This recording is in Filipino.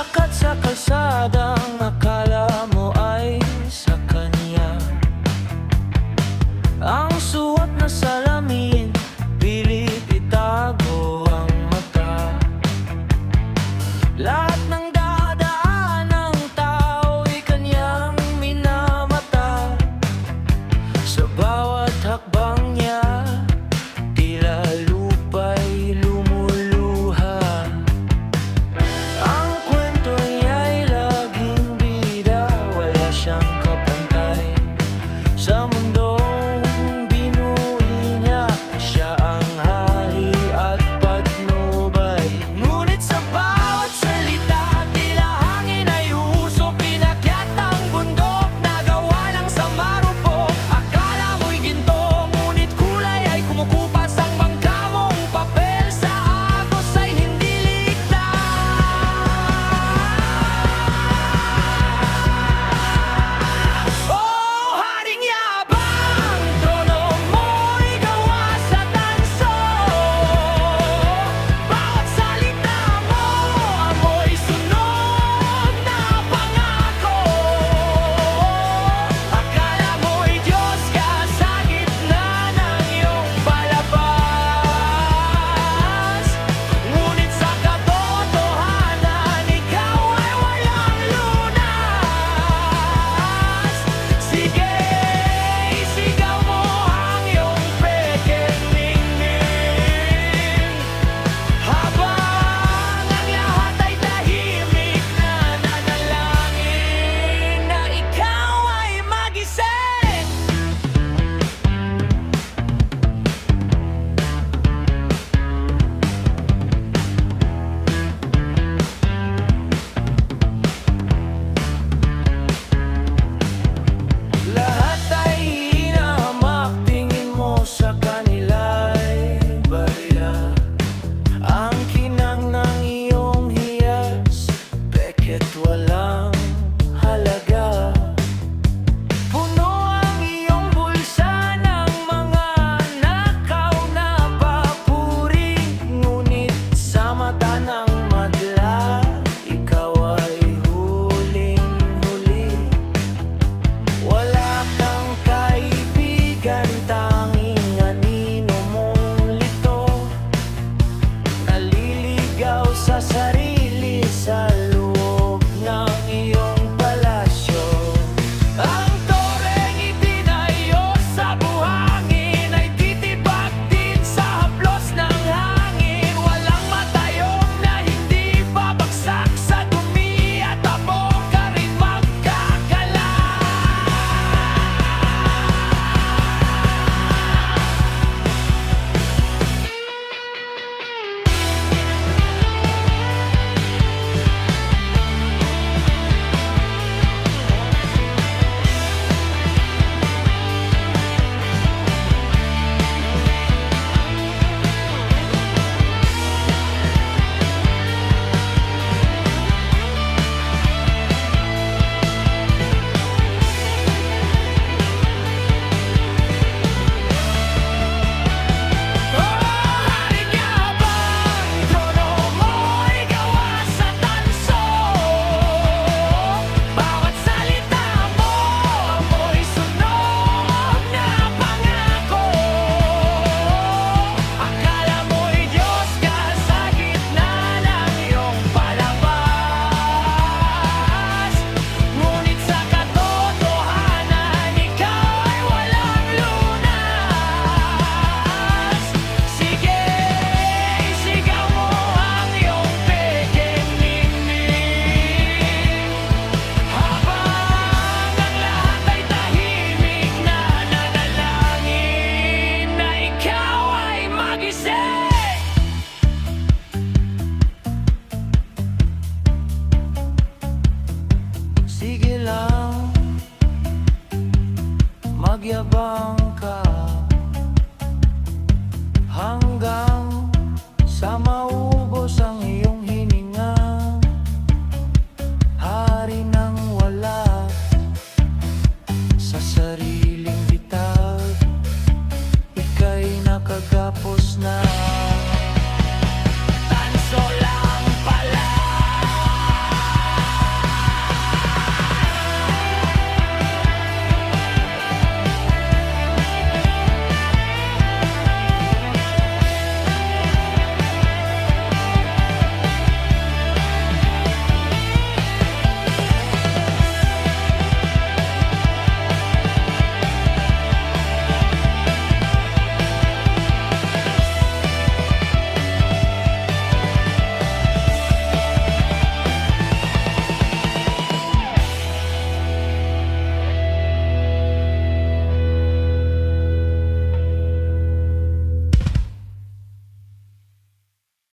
Lakad sa kalsadang akala mo ay sa kanya. Ang suot na salamin, pilit itago ang mata. Lahat ng dadaan ng tao'y kanyang minamata. Sa bawat hakbang niya, tila lupa'y lumuluha. Ang kwento niya'y laging bida, wala siyang kapantay. Sa mundong binuhi niya, siya ang hari at patnubay. Ngunit sa bawat salita, tila hangin ay uso. Pinakyat ang bundok na gawa ng samarupok. Akala mo'y ginto, ngunit kulay ay kumukupas. Ang bangka mong papel sa agos ay hindi ligtas. Oh, haring yabang, trono mo'y gawa sa tanso. Bawat salita mo, amoy sunog na pangako. Akala mo'y Diyos ka sa gitna ng iyong palabas. Ngunit sa katotohanan, ikaw ay walang lunas. Sige, isigaw mo ang iyong pekeng ningning, habang ang lahat ay tahimik na nanalangin na ikaw ay magising. Lahat ay hinahamak, tingin mo sa kanila'y barya. Ang kinang ng iyong hiyas, pekit walang halaga. Puno ang iyong bulsa ng mga nakaw na papuri. Ngunit sa mata ng madla, ikaw ay huling-huli. Wala kang kaibigan, tanging anino mong lito. Naliligaw sa sarili sa loob ng iyong palasyo. Ang toreng itinayo sa buhangin ay titibag din sa haplos ng hangin. Walang matayog na hindi babagsak sa dumi at abo ka rin magkakala. Haring yabang, trono mo'y gawa sa tanso. Bawat salita mo, amoy sunog na pangako. Akala mo'y Diyos ka sa gitna ng iyong palabas. Ngunit sa katotohanan, ikaw ay walang lunas. Sige, isigaw mo ang iyong pekeng ningning, habang ang lahat ay tahimik na nanalangin na ikaw ay magising. Sige lang, magyabang.